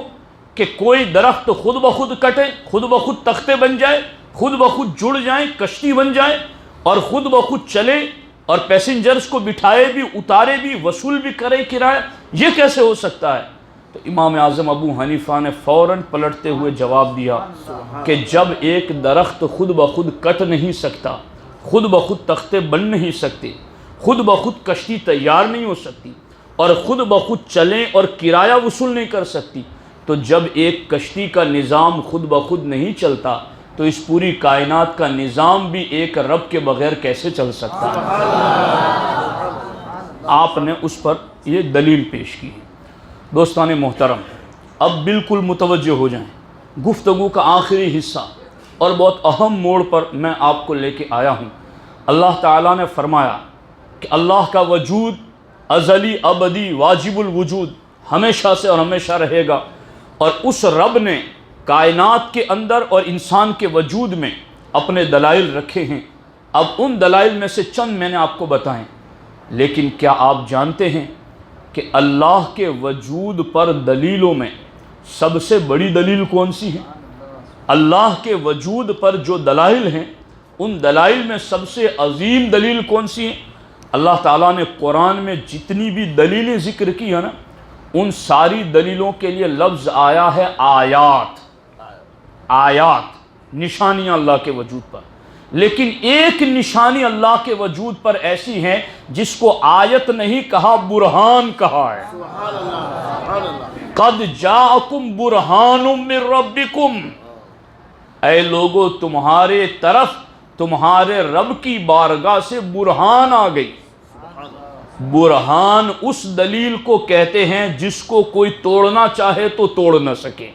کہ کوئی درخت خود بخود کٹے، خود بخود تختے بن جائے، خود بخود جڑ جائیں، کشتی بن جائے اور خود بخود چلے اور پیسنجرز کو بٹھائے بھی، اتارے بھی، وصول بھی کرے کرایہ، یہ کیسے ہو سکتا ہے؟ تو امام اعظم ابو حنیفہ نے فوراً پلٹتے ہوئے جواب دیا کہ جب ایک درخت خود بخود کٹ نہیں سکتا، خود بخود تختے بن نہیں سکتے، خود بخود کشتی تیار نہیں ہو سکتی اور خود بخود چلیں اور کرایہ وصول نہیں کر سکتی، تو جب ایک کشتی کا نظام خود بخود نہیں چلتا تو اس پوری کائنات کا نظام بھی ایک رب کے بغیر کیسے چل سکتا ہے؟ آپ نے اس پر یہ دلیل پیش کی۔ دوستان محترم، اب بالکل متوجہ ہو جائیں، گفتگو کا آخری حصہ اور بہت اہم موڑ پر میں آپ کو لے کے آیا ہوں۔ اللہ تعالیٰ نے فرمایا کہ اللہ کا وجود ازلی ابدی واجب الوجود ہمیشہ سے اور ہمیشہ رہے گا، اور اس رب نے کائنات کے اندر اور انسان کے وجود میں اپنے دلائل رکھے ہیں۔ اب ان دلائل میں سے چند میں نے آپ کو بتائیں، لیکن کیا آپ جانتے ہیں کہ اللہ کے وجود پر دلیلوں میں سب سے بڑی دلیل کون سی ہے؟ اللہ کے وجود پر جو دلائل ہیں ان دلائل میں سب سے عظیم دلیل کون سی ہے؟ اللہ تعالیٰ نے قرآن میں جتنی بھی دلیلیں ذکر کی ہیں نا، ان ساری دلیلوں کے لیے لفظ آیا ہے آیات، آیات، نشانیاں اللہ کے وجود پر۔ لیکن ایک نشانی اللہ کے وجود پر ایسی ہے جس کو آیت نہیں کہا، برہان کہا ہے۔ قد جاءکم برہان من ربکم، اے لوگو تمہارے طرف تمہارے رب کی بارگاہ سے برہان آ گئی۔ برہان اس دلیل کو کہتے ہیں جس کو کوئی توڑنا چاہے تو توڑ نہ سکے،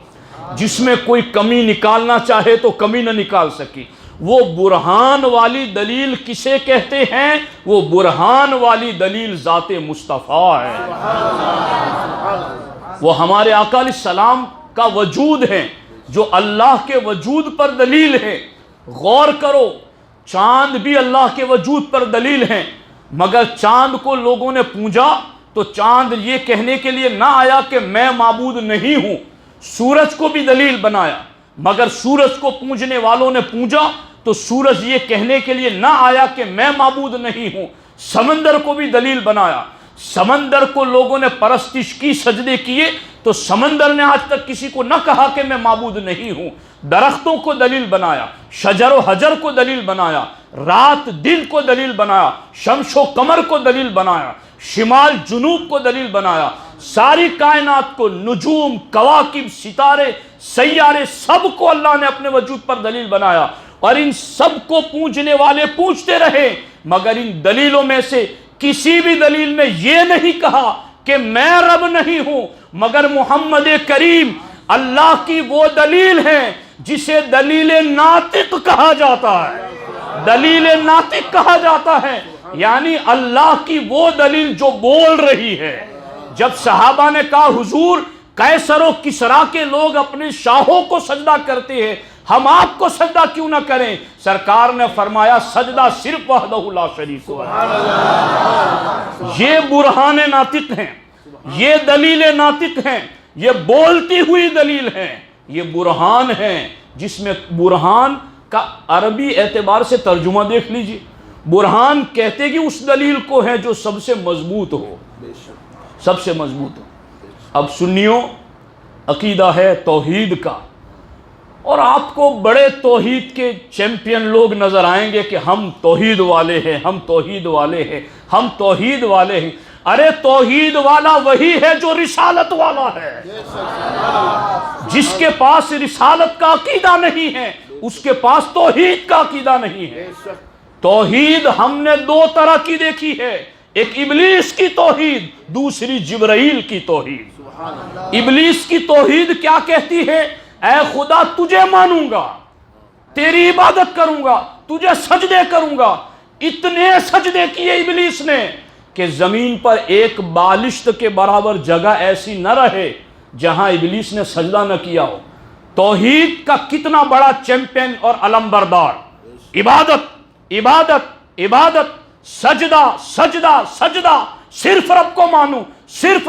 جس میں کوئی کمی نکالنا چاہے تو کمی نہ نکال سکے۔ وہ برہان والی دلیل کسے کہتے ہیں؟ وہ برہان والی دلیل ذات مصطفیٰ ہے، وہ ہمارے آقا علیہ السلام کا وجود ہے جو اللہ کے وجود پر دلیل ہے۔ غور کرو، چاند بھی اللہ کے وجود پر دلیل ہے، مگر چاند کو لوگوں نے پوجا تو چاند یہ کہنے کے لیے نہ آیا کہ میں معبود نہیں ہوں۔ سورج کو بھی دلیل بنایا، مگر سورج کو پوجنے والوں نے پوجا تو سورج یہ کہنے کے لیے نہ آیا کہ میں معبود نہیں ہوں۔ سمندر کو بھی دلیل بنایا، سمندر کو لوگوں نے پرستش کی، سجدے کیے تو سمندر نے آج تک کسی کو نہ کہا کہ میں معبود نہیں ہوں۔ درختوں کو دلیل بنایا، شجر و حجر کو دلیل بنایا، رات دن کو دلیل بنایا، شمس و قمر کو دلیل بنایا، شمال جنوب کو دلیل بنایا، ساری کائنات کو، نجوم، کواکب، ستارے، سیارے، سب کو اللہ نے اپنے وجود پر دلیل بنایا، اور ان سب کو پوجنے والے پوجتے رہے، مگر ان دلیلوں میں سے کسی بھی دلیل نے یہ نہیں کہا کہ میں رب نہیں ہوں، مگر محمد کریم اللہ کی وہ دلیل ہے جسے دلیل ناطق کہا جاتا ہے۔ دلیل ناطق کہا جاتا ہے، یعنی اللہ کی وہ دلیل جو بول رہی ہے۔ جب صحابہ نے کہا حضور قیصر و کسریٰ کے لوگ اپنے شاہوں کو سجدہ کرتے ہیں، ہم آپ کو سجدہ کیوں نہ کریں؟ سرکار نے فرمایا سجدہ صرف وحدہ لا شریک ہو۔ یہ برہان ناطق ہیں، یہ دلیل ناطق ہیں، یہ بولتی ہوئی دلیل ہے، یہ برہان ہے، جس میں برہان کا عربی اعتبار سے ترجمہ دیکھ لیجئے۔ برہان کہتے کہ اس دلیل کو ہے جو سب سے مضبوط ہو، سب سے مضبوط ہو۔ اب سنیوں، عقیدہ ہے توحید کا، اور آپ کو بڑے توحید کے چیمپئن لوگ نظر آئیں گے کہ ہم توحید والے ہیں، ہم توحید والے ہیں، ہم توحید والے ہیں۔ ارے توحید والا وہی ہے جو رسالت والا ہے۔ جس کے پاس رسالت کا عقیدہ نہیں ہے اس کے پاس توحید کا عقیدہ نہیں ہے۔ توحید ہم نے دو طرح کی دیکھی ہے، ایک ابلیس کی توحید، دوسری جبرائیل کی توحید۔ ابلیس کی توحید کیا کہتی ہے؟ اے خدا تجھے مانوں گا، تیری عبادت کروں گا، تجھے سجدے کروں گا۔ اتنے سجدے کیے ابلیس نے کہ زمین پر ایک بالشت کے برابر جگہ ایسی نہ رہے جہاں ابلیس نے سجدہ نہ کیا ہو۔ توحید کا کتنا بڑا چیمپئن اور علم بردار، عبادت عبادت عبادت، سجدہ سجدہ سجدہ، صرف رب کو مانوں، صرف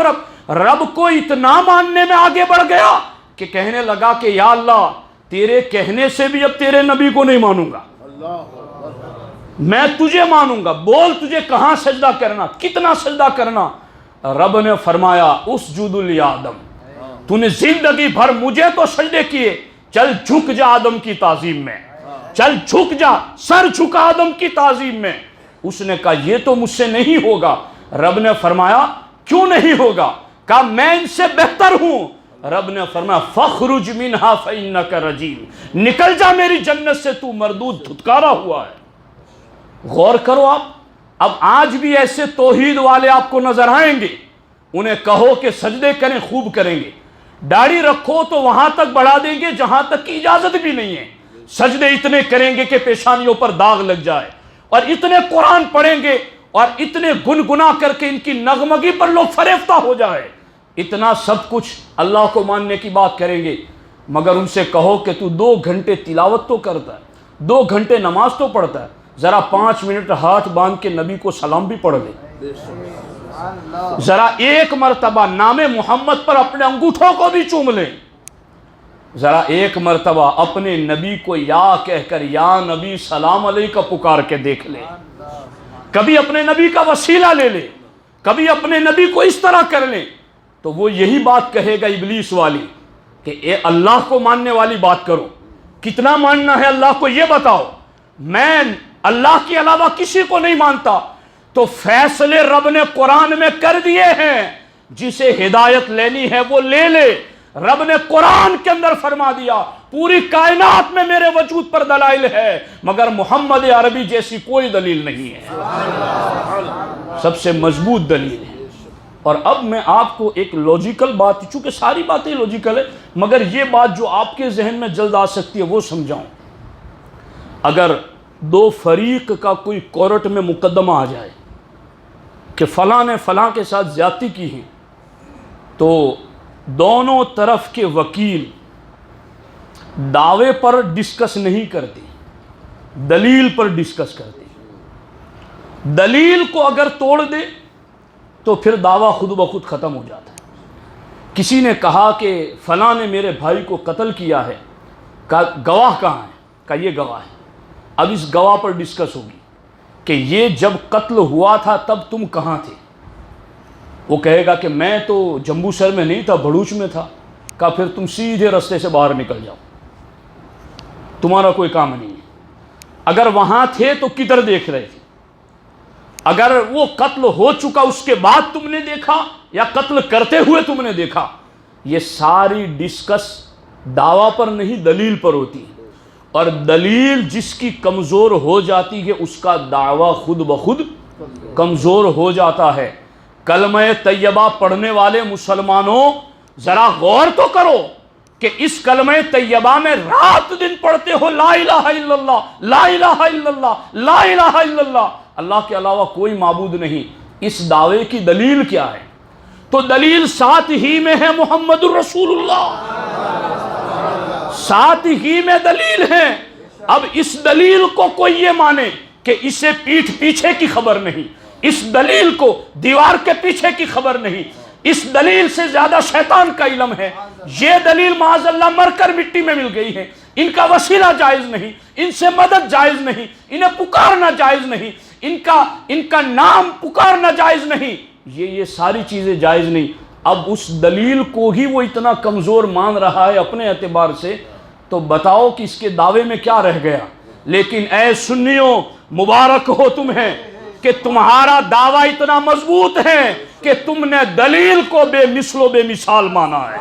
رب کو اتنا ماننے میں آگے بڑھ گیا کہ کہنے لگا کہ یا اللہ تیرے کہنے سے بھی اب تیرے نبی کو نہیں مانوں گا، میں تجھے مانوں گا، بول تجھے کہاں سجدہ کرنا، کتنا سجدہ کرنا۔ رب نے فرمایا اسجد لآدم، تو نے زندگی بھر مجھے تو سجدے کیے، چل جھک جا آدم کی تعظیم میں، چل جھک جا، سر جھکا آدم کی تعظیم میں۔ اس نے کہا یہ تو مجھ سے نہیں ہوگا۔ رب نے فرمایا کیوں نہیں ہوگا؟ کہا میں ان سے بہتر ہوں۔ رب نے فرمایا فخرج منہا فإنک رجیم، نکل جا میری جنت سے، تو مردود دھتکارا ہوا ہے۔ غور کرو آپ، اب آج بھی ایسے توحید والے آپ کو نظر آئیں گے، انہیں کہو کہ سجدے کریں، خوب کریں گے، داڑھی رکھو تو وہاں تک بڑھا دیں گے جہاں تک کی اجازت بھی نہیں ہے، سجدے اتنے کریں گے کہ پیشانیوں پر داغ لگ جائے، اور اتنے قرآن پڑھیں گے اور اتنے گنگنا کر کے ان کی نغمگی پر لوگ فریفتہ ہو جائے، اتنا سب کچھ اللہ کو ماننے کی بات کریں گے، مگر ان سے کہو کہ تو 2 گھنٹے تلاوت تو کرتا ہے، 2 گھنٹے نماز تو پڑھتا ہے، ذرا 5 منٹ ہاتھ باندھ کے نبی کو سلام بھی پڑھ لے، ذرا ایک مرتبہ نام محمد پر اپنے انگوٹھوں کو بھی چوم لیں، ذرا ایک مرتبہ اپنے نبی کو یا کہہ کر یا نبی سلام علیکہ پکار کے دیکھ لیں، کبھی اپنے نبی کا وسیلہ لے لیں، کبھی اپنے نبی کو اس طرح کر لیں، تو وہ یہی بات کہے گا ابلیس والی کہ اے اللہ کو ماننے والی بات کرو، کتنا ماننا ہے اللہ کو یہ بتاؤ، میں اللہ کے علاوہ کسی کو نہیں مانتا۔ تو فیصلے رب نے قرآن میں کر دیے ہیں، جسے ہدایت لینی ہے وہ لے لے۔ رب نے قرآن کے اندر فرما دیا پوری کائنات میں میرے وجود پر دلائل ہے، مگر محمد عربی جیسی کوئی دلیل نہیں ہے، سب سے مضبوط دلیل ہے۔ اور اب میں آپ کو ایک لوجیکل بات، چونکہ ساری باتیں لوجیکل ہے، مگر یہ بات جو آپ کے ذہن میں جلد آ سکتی ہے وہ سمجھاؤں۔ اگر 2 فریق کا کوئی کورٹ میں مقدمہ آ جائے کہ فلاں نے فلاں کے ساتھ زیادتی کی ہے، تو دونوں طرف کے وکیل دعوے پر ڈسکس نہیں کرتے، دلیل پر ڈسکس کرتے، دلیل کو اگر توڑ دے تو پھر دعویٰ خود بخود ختم ہو جاتا ہے۔ کسی نے کہا کہ فلاں نے میرے بھائی کو قتل کیا ہے، کہا گواہ کہاں ہے؟ کہا یہ گواہ ہے۔ اب اس گواہ پر ڈسکس ہوگی کہ یہ جب قتل ہوا تھا تب تم کہاں تھے؟ وہ کہے گا کہ میں تو جمبو سر میں نہیں تھا، بھڑوچ میں تھا۔ کہا پھر تم سیدھے رستے سے باہر نکل جاؤ، تمہارا کوئی کام نہیں ہے۔ اگر وہاں تھے تو کدھر دیکھ رہے تھے؟ اگر وہ قتل ہو چکا اس کے بعد تم نے دیکھا یا قتل کرتے ہوئے تم نے دیکھا؟ یہ ساری ڈسکس دعویٰ پر نہیں دلیل پر ہوتی ہے، اور دلیل جس کی کمزور ہو جاتی ہے اس کا دعویٰ خود بخود کمزور ہو جاتا ہے۔ کلمہ طیبہ پڑھنے والے مسلمانوں ذرا غور تو کرو کہ اس کلمہ طیبہ میں رات دن پڑھتے ہو لا الہ الا اللہ، لا الہ الا اللہ، لا الہ الا اللہ، اللہ کے علاوہ کوئی معبود نہیں، اس دعوے کی دلیل کیا ہے؟ تو دلیل ساتھ ہی میں ہے محمد الرسول اللہ، ساتھ ہی میں دلیل ہے۔ اب اس دلیل کو کوئی یہ مانے کہ اسے پیٹھ پیچھے کی خبر نہیں، اس دلیل کو دیوار کے پیچھے کی خبر نہیں، اس دلیل سے زیادہ شیطان کا علم ہے، یہ دلیل معاذ اللہ مر کر مٹی میں مل گئی ہے، ان کا وسیلہ جائز نہیں، ان سے مدد جائز نہیں، انہیں پکارنا جائز نہیں، ان کا نام پکارنا جائز نہیں۔ یہ ساری چیزیں جائز نہیں. اب اس دلیل کو ہی وہ اتنا کمزور مان رہا ہے اپنے اعتبار سے, تو بتاؤ کہ اس کے دعوے میں کیا رہ گیا. لیکن اے سنیوں, مبارک ہو تمہیں کہ تمہارا دعویٰ اتنا مضبوط ہے کہ تم نے دلیل کو بے مثل و بے مثال مانا ہے.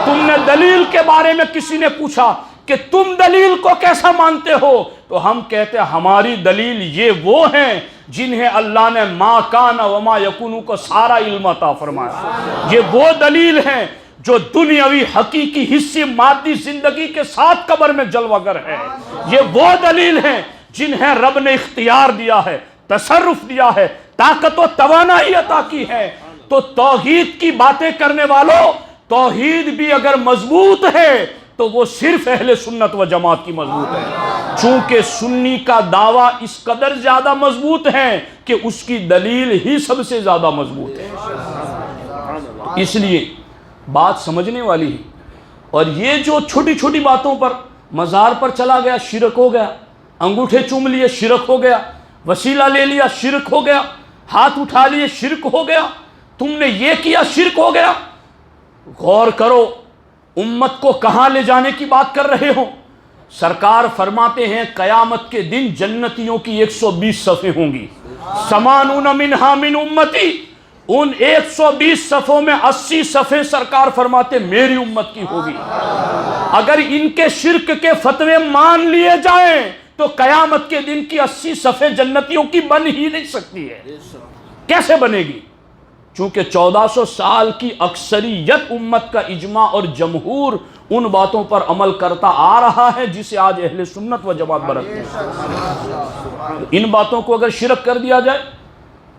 تم نے دلیل کے بارے میں کسی نے پوچھا کہ تم دلیل کو کیسا مانتے ہو, تو ہم کہتے ہیں ہماری دلیل یہ وہ ہیں جنہیں اللہ نے ما کان وما یکون کو سارا علم عطا فرمایا. یہ وہ دلیل ہیں جو دنیاوی حقیقی حصی مادی زندگی کے ساتھ قبر میں جلوہ گر ہے. یہ وہ دلیل ہیں جنہیں رب نے اختیار دیا ہے, تصرف دیا ہے, طاقت و توانائی عطا کی ہے. تو توحید کی باتیں کرنے والوں, توحید بھی اگر مضبوط ہے تو وہ صرف اہل سنت و جماعت کی مضبوط ہے. چونکہ سنی کا دعویٰ اس قدر زیادہ مضبوط ہے کہ اس کی دلیل ہی سب سے زیادہ مضبوط ہے. اس لیے بات سمجھنے والی ہے. اور یہ جو چھوٹی چھوٹی باتوں پر, مزار پر چلا گیا شرک ہو گیا, انگوٹھے چوم لیے شرک ہو گیا, وسیلہ لے لیا شرک ہو گیا, ہاتھ اٹھا لیے شرک ہو گیا, تم نے یہ کیا شرک ہو گیا. غور کرو امت کو کہاں لے جانے کی بات کر رہے ہو. سرکار فرماتے ہیں قیامت کے دن جنتیوں کی 120 صفیں ہوں گی. سمانون منہا من امتی, ان 120 صفوں میں 80 صفیں سرکار فرماتے میری امت کی ہوگی. اگر ان کے شرک کے فتوے مان لیے جائیں تو قیامت کے دن کی 80 صفیں جنتیوں کی بن ہی نہیں سکتی ہے. کیسے بنے گی؟ چونکہ 1400 سال کی اکثریت امت کا اجماع اور جمہور ان باتوں پر عمل کرتا آ رہا ہے جسے آج اہل سنت و جماعت برتتے ہیں. ان باتوں کو اگر شرک کر دیا جائے,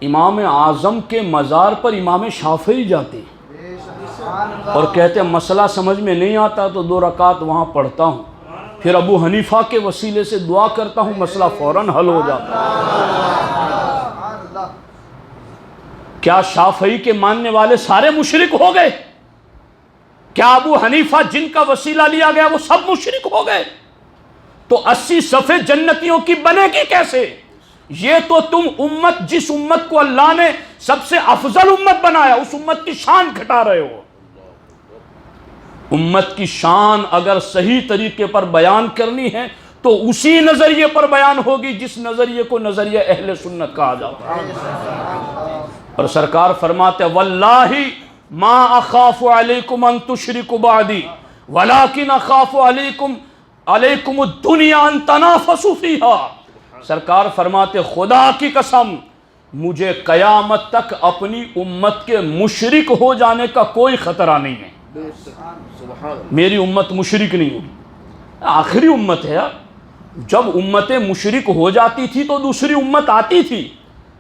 امام اعظم کے مزار پر امام شافعی جاتے اور کہتے ہیں مسئلہ سمجھ میں نہیں آتا تو 2 رکعت وہاں پڑھتا ہوں, پھر ابو حنیفہ کے وسیلے سے دعا کرتا ہوں, مسئلہ فوراً حل ہو جاتا ہے. کیا شافعی کے ماننے والے سارے مشرک ہو گئے؟ کیا ابو حنیفہ جن کا وسیلہ لیا گیا وہ سب مشرک ہو گئے؟ تو 80 صفیں جنتیوں کی بنے گی کیسے؟ یہ تو تم امت, جس امت کو اللہ نے سب سے افضل امت بنایا, اس امت کی شان گھٹا رہے ہو. امت کی شان اگر صحیح طریقے پر بیان کرنی ہے تو اسی نظریے پر بیان ہوگی جس نظریے کو نظریہ اہل سنت کہا جاتا ہے. اور سرکار فرماتے واللہ ما اخاف علیکم ان تشرکوا بعدی ولکن اخاف علیکم الدنیا ان تنافسوا فیہا. سرکار فرماتے خدا کی قسم مجھے قیامت تک اپنی امت کے مشرک ہو جانے کا کوئی خطرہ نہیں ہے. میری امت مشرک نہیں ہوگی. آخری امت ہے یار. جب امتیں مشرک ہو جاتی تھی تو دوسری امت آتی تھی,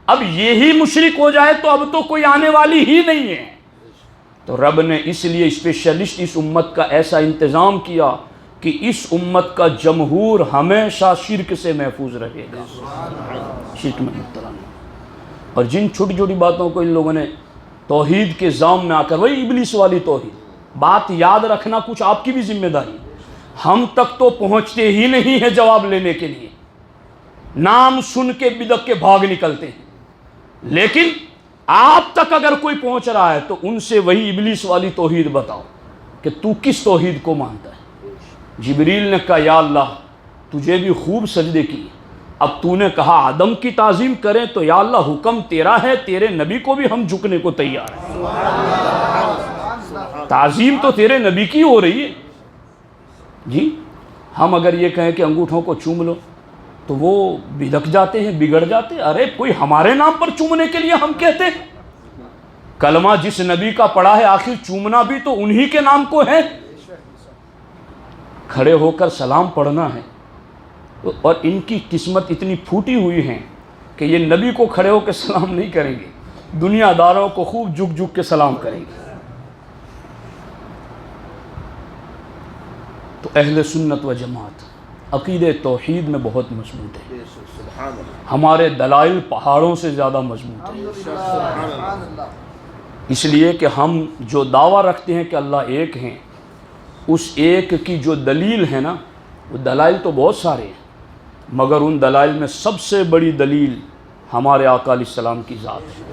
اب یہی مشرک ہو جائے تو اب تو کوئی آنے والی ہی نہیں ہے. تو رب نے اس لیے اسپیشلسٹ اس امت کا ایسا انتظام کیا کہ اس امت کا جمہور ہمیشہ شرک سے محفوظ رہے گا. شرک میں مبتلا نہیں. اور جن چھوٹی چھوٹی باتوں کو ان لوگوں نے توحید کے زام میں آ کر, وہی ابلیس والی توحید, بات یاد رکھنا کچھ آپ کی بھی ذمہ داری. ہم تک تو پہنچتے ہی نہیں ہے جواب لینے کے لیے, نام سن کے بدک کے بھاگ نکلتے ہیں. لیکن آپ تک اگر کوئی پہنچ رہا ہے تو ان سے وہی ابلیس والی توحید بتاؤ کہ تو کس توحید کو مانتا ہے. جبریل نے کہا یا اللہ تجھے بھی خوب سجدے کی, اب تو نے کہا آدم کی تعظیم کریں تو یا اللہ حکم تیرا ہے, تیرے نبی کو بھی ہم جھکنے کو تیار ہیں. تعظیم تو تیرے نبی کی ہو رہی ہے. جی ہم اگر یہ کہیں کہ انگوٹھوں کو چوم لو تو وہ بدک جاتے ہیں, بگڑ جاتے ہیں. ارے کوئی ہمارے نام پر چومنے کے لیے ہم کہتے ہیں. کلمہ جس نبی کا پڑھا ہے آخر چومنا بھی تو انہی کے نام کو ہے. کھڑے ہو کر سلام پڑھنا ہے. اور ان کی قسمت اتنی پھوٹی ہوئی ہے کہ یہ نبی کو کھڑے ہو کے سلام نہیں کریں گے, دنیا داروں کو خوب جھک جھک کے سلام کریں گے. تو اہل سنت و جماعت عقیدہ توحید میں بہت مضبوط ہے. ہمارے دلائل پہاڑوں سے زیادہ مضبوط ہے. اس لیے کہ ہم جو دعویٰ رکھتے ہیں کہ اللہ ایک ہیں, اس ایک کی جو دلیل ہے نا, وہ دلائل تو بہت سارے ہیں, مگر ان دلائل میں سب سے بڑی دلیل ہمارے آقا علیہ السلام کی ذات ہے.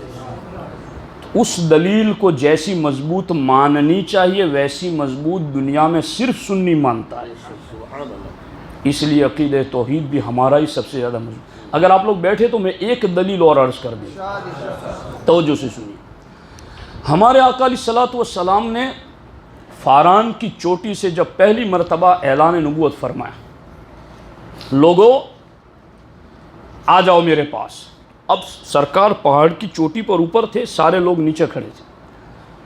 اس دلیل کو جیسی مضبوط ماننی چاہیے ویسی مضبوط دنیا میں صرف سنی مانتا ہے. سبحان اللہ. اس لیے عقیدہ توحید بھی ہمارا ہی سب سے زیادہ مضبوط. اگر آپ لوگ بیٹھے تو میں ایک دلیل اور عرض کر دوں, توجہ سے سنیے. ہمارے آقا علیہ الصلوۃ والسلام نے فاران کی چوٹی سے جب پہلی مرتبہ اعلان نبوت فرمایا, لوگوں آ جاؤ میرے پاس. اب سرکار پہاڑ کی چوٹی پر اوپر تھے, سارے لوگ نیچے کھڑے تھے.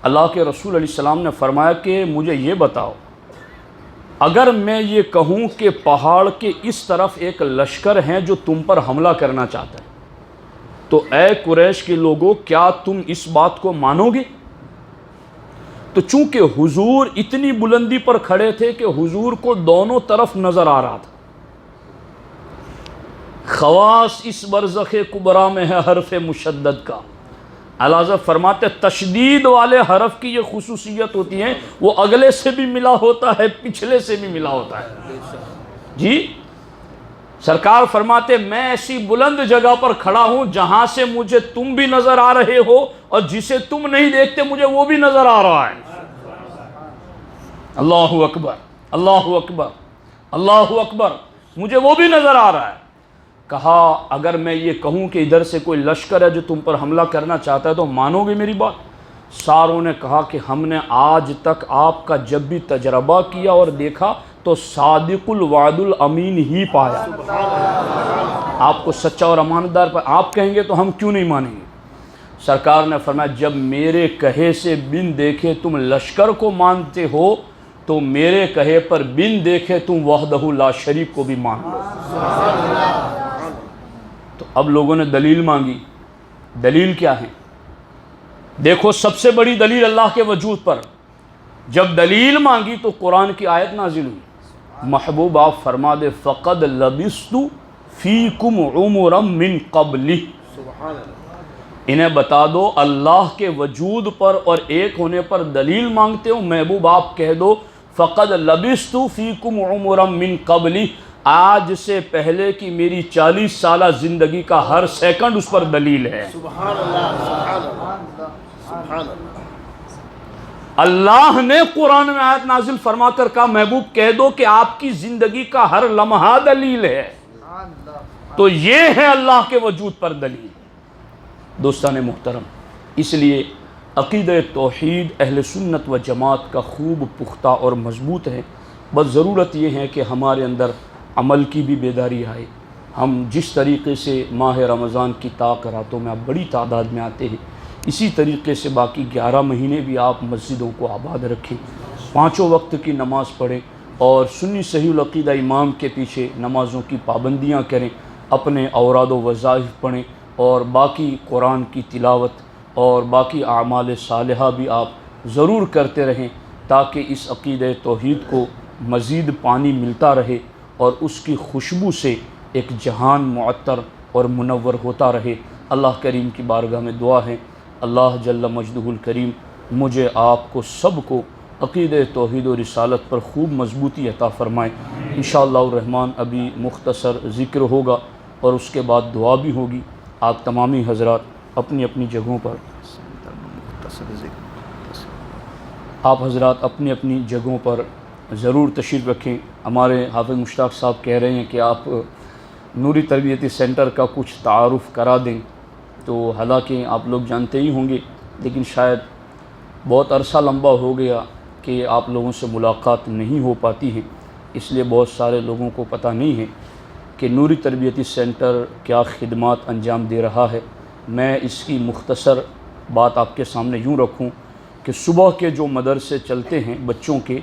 اللہ کے رسول علیہ السلام نے فرمایا کہ مجھے یہ بتاؤ, اگر میں یہ کہوں کہ پہاڑ کے اس طرف ایک لشکر ہیں جو تم پر حملہ کرنا چاہتا ہے, تو اے قریش کے لوگوں کیا تم اس بات کو مانو گے؟ تو چونکہ حضور اتنی بلندی پر کھڑے تھے کہ حضور کو دونوں طرف نظر آ رہا تھا. خواص اس برزخ کبریٰ میں ہے حرف مشدد کا. لہذا فرماتے تشدید والے حرف کی یہ خصوصیت ہوتی ہے, وہ اگلے سے بھی ملا ہوتا ہے, پچھلے سے بھی ملا ہوتا ہے. جی سرکار فرماتے میں ایسی بلند جگہ پر کھڑا ہوں جہاں سے مجھے تم بھی نظر آ رہے ہو اور جسے تم نہیں دیکھتے مجھے وہ بھی نظر آ رہا ہے. اللہ اکبر, اللہ اکبر, اللہ اکبر, مجھے وہ بھی نظر آ رہا ہے. کہا اگر میں یہ کہوں کہ ادھر سے کوئی لشکر ہے جو تم پر حملہ کرنا چاہتا ہے تو مانو گے میری بات؟ ساروں نے کہا کہ ہم نے آج تک آپ کا جب بھی تجربہ کیا اور دیکھا تو صادق الوعد الامین ہی پایا. آپ کو سچا اور امانتدار پر آپ کہیں گے تو ہم کیوں نہیں مانیں گے؟ سرکار نے فرمایا جب میرے کہے سے بن دیکھے تم لشکر کو مانتے ہو تو میرے کہے پر بن دیکھے تم وحدہ لا شریک کو بھی مان لو. تو اب لوگوں نے دلیل مانگی. دلیل کیا ہے؟ دیکھو سب سے بڑی دلیل اللہ کے وجود پر. جب دلیل مانگی تو قرآن کی آیت نازل ہوئی. محبوب آپ فرما دے فقد لبثت فیکم عمرا من قبلی. سبحان اللہ. انہیں بتا دو اللہ کے وجود پر اور ایک ہونے پر دلیل مانگتے ہو. محبوب آپ کہہ دو فقد لبثت فیکم عمرا من قبلی, آج سے پہلے کی میری 40 سالہ زندگی کا ہر سیکنڈ اس پر دلیل ہے. سبحان اللہ. سبحان اللہ. سبحان اللہ. اللہ نے قرآن میں آیت نازل فرما کر کہا محبوب کہہ دو کہ آپ کی زندگی کا ہر لمحہ دلیل ہے. تو یہ ہے اللہ کے وجود پر دلیل. دوستان محترم, اس لیے عقیدہ توحید اہل سنت و جماعت کا خوب پختہ اور مضبوط ہے. بس ضرورت یہ ہے کہ ہمارے اندر عمل کی بھی بیداری آئے. ہم جس طریقے سے ماہ رمضان کی طاق راتوں میں آپ بڑی تعداد میں آتے ہیں, اسی طریقے سے باقی 11 مہینے بھی آپ مسجدوں کو آباد رکھیں, 5 وقت کی نماز پڑھیں اور سنی صحیح العقیدہ امام کے پیچھے نمازوں کی پابندیاں کریں, اپنے اوراد و وظائف پڑھیں اور باقی قرآن کی تلاوت اور باقی اعمال صالحہ بھی آپ ضرور کرتے رہیں تاکہ اس عقیدہ توحید کو مزید پانی ملتا رہے اور اس کی خوشبو سے ایک جہان معطر اور منور ہوتا رہے. اللہ کریم کی بارگاہ میں دعا ہے اللہ جل مجدہ الکریم مجھے آپ کو سب کو عقیدہ توحید و رسالت پر خوب مضبوطی عطا فرمائے. انشاءاللہ الرحمن ابھی مختصر ذکر ہوگا اور اس کے بعد دعا بھی ہوگی. آپ تمامی حضرات اپنی اپنی جگہوں پر اپنی اپنی جگہوں پر ضرور تشریف رکھیں. ہمارے حافظ مشتاق صاحب کہہ رہے ہیں کہ آپ نوری تربیتی سینٹر کا کچھ تعارف کرا دیں. تو حالانکہ آپ لوگ جانتے ہی ہوں گے لیکن شاید بہت عرصہ لمبا ہو گیا کہ آپ لوگوں سے ملاقات نہیں ہو پاتی ہے, اس لیے بہت سارے لوگوں کو پتہ نہیں ہے کہ نوری تربیتی سینٹر کیا خدمات انجام دے رہا ہے. میں اس کی مختصر بات آپ کے سامنے یوں رکھوں کہ صبح کے جو مدرسے چلتے ہیں بچوں کے,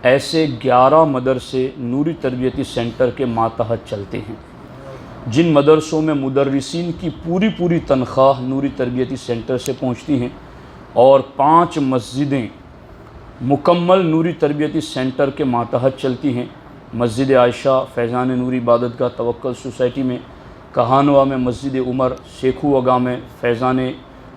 ایسے 11 مدرسے نوری تربیتی سینٹر کے ماتحت چلتے ہیں. جن مدرسوں میں مدرسین کی پوری تنخواہ نوری تربیتی سینٹر سے پہنچتی ہیں اور 5 مسجدیں مکمل نوری تربیتی سینٹر کے ماتحت چلتی ہیں. مسجد عائشہ فیضان نوری عبادت گاہ توکل سوسائٹی میں, کہانوا میں مسجد عمر, سیکھو وگاہ میں فیضان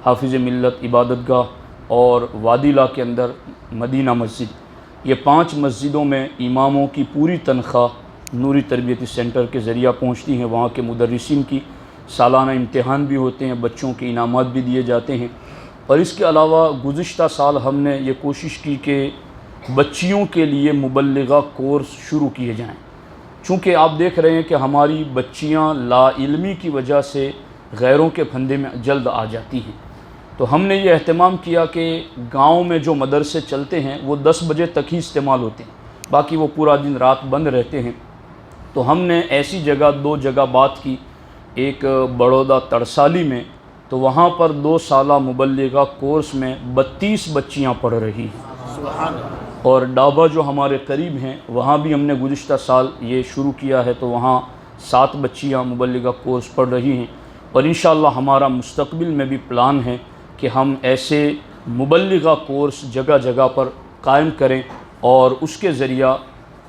حافظ ملت عبادت گاہ اور وادیلہ کے اندر مدینہ مسجد. یہ 5 مسجدوں میں اماموں کی پوری تنخواہ نوری تربیتی سینٹر کے ذریعہ پہنچتی ہیں. وہاں کے مدرسین کی سالانہ امتحان بھی ہوتے ہیں, بچوں کے انعامات بھی دیے جاتے ہیں. اور اس کے علاوہ گزشتہ سال ہم نے یہ کوشش کی کہ بچیوں کے لیے مبلغہ کورس شروع کیے جائیں، چونکہ آپ دیکھ رہے ہیں کہ ہماری بچیاں لا علمی کی وجہ سے غیروں کے پھندے میں جلد آ جاتی ہیں۔ تو ہم نے یہ اہتمام کیا کہ گاؤں میں جو مدرسے چلتے ہیں وہ 10 بجے تک ہی استعمال ہوتے ہیں، باقی وہ پورا دن رات بند رہتے ہیں۔ تو ہم نے ایسی جگہ 2 جگہ بات کی، ایک بڑودہ ترسالی میں، تو وہاں پر 2 سالہ مبلغہ کورس میں 32 بچیاں پڑھ رہی ہیں، سبحان اللہ، اور ڈابا جو ہمارے قریب ہیں وہاں بھی ہم نے گزشتہ سال یہ شروع کیا ہے، تو وہاں 7 بچیاں مبلغہ کورس پڑھ رہی ہیں، اور انشاءاللہ ہمارا مستقبل میں بھی پلان ہے کہ ہم ایسے مبلغہ کورس جگہ جگہ پر قائم کریں، اور اس کے ذریعہ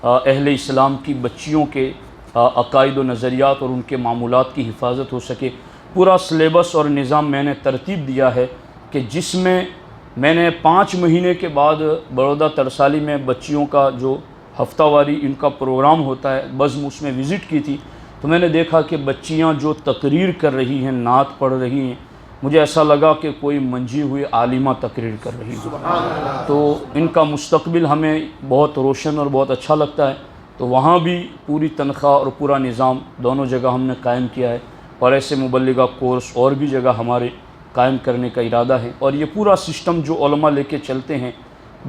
اہل اسلام کی بچیوں کے عقائد و نظریات اور ان کے معمولات کی حفاظت ہو سکے۔ پورا سلیبس اور نظام میں نے ترتیب دیا ہے کہ جس میں نے 5 مہینے کے بعد بڑودہ ترسالی میں بچیوں کا جو ہفتہ واری ان کا پروگرام ہوتا ہے بزم، اس میں وزٹ کی تھی، تو میں نے دیکھا کہ بچیاں جو تقریر کر رہی ہیں، نعت پڑھ رہی ہیں، مجھے ایسا لگا کہ کوئی منجھی ہوئی عالمہ تقریر کر رہی ہے، تو ان کا مستقبل ہمیں بہت روشن اور بہت اچھا لگتا ہے۔ تو وہاں بھی پوری تنخواہ اور پورا نظام دونوں جگہ ہم نے قائم کیا ہے، اور ایسے مبلغہ کورس اور بھی جگہ ہمارے قائم کرنے کا ارادہ ہے۔ اور یہ پورا سسٹم جو علماء لے کے چلتے ہیں،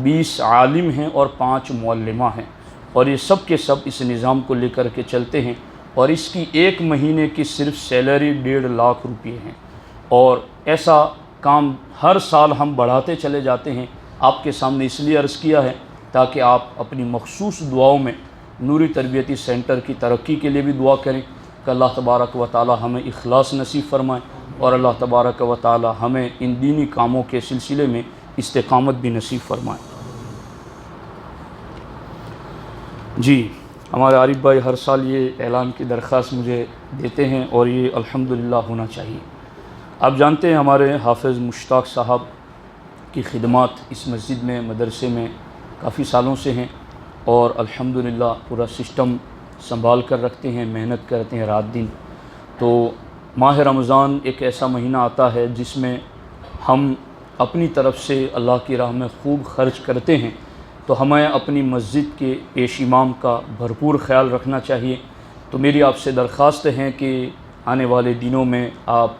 20 عالم ہیں اور 5 معلمہ ہیں، اور یہ سب کے سب اس نظام کو لے کر کے چلتے ہیں، اور اس کی 1 مہینے کی صرف سیلری 1.5 لاکھ روپے ہیں، اور ایسا کام ہر سال ہم بڑھاتے چلے جاتے ہیں۔ آپ کے سامنے اس لیے عرض کیا ہے تاکہ آپ اپنی مخصوص دعاؤں میں نوری تربیتی سینٹر کی ترقی کے لیے بھی دعا کریں کہ اللہ تبارک و تعالی ہمیں اخلاص نصیب فرمائے، اور اللہ تبارک و تعالی ہمیں ان دینی کاموں کے سلسلے میں استقامت بھی نصیب فرمائے۔ جی، ہمارے عارف بھائی ہر سال یہ اعلان کی درخواست مجھے دیتے ہیں، اور یہ الحمدللہ ہونا چاہیے۔ آپ جانتے ہیں ہمارے حافظ مشتاق صاحب کی خدمات اس مسجد میں، مدرسے میں کافی سالوں سے ہیں، اور الحمدللہ پورا سسٹم سنبھال کر رکھتے ہیں، محنت کرتے ہیں رات دن۔ تو ماہ رمضان ایک ایسا مہینہ آتا ہے جس میں ہم اپنی طرف سے اللہ کی راہ میں خوب خرچ کرتے ہیں، تو ہمیں اپنی مسجد کے پیش امام کا بھرپور خیال رکھنا چاہیے۔ تو میری آپ سے درخواست ہے کہ آنے والے دنوں میں آپ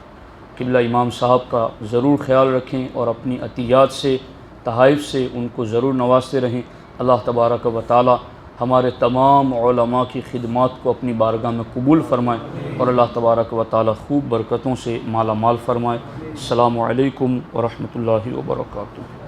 قبلہ امام صاحب کا ضرور خیال رکھیں، اور اپنی عطیات سے، تحائف سے ان کو ضرور نوازتے رہیں۔ اللہ تبارک و تعالی ہمارے تمام علماء کی خدمات کو اپنی بارگاہ میں قبول فرمائے، اور اللہ تبارک و تعالی خوب برکتوں سے مالا مال فرمائے۔ السلام علیکم ورحمۃ اللہ وبرکاتہ۔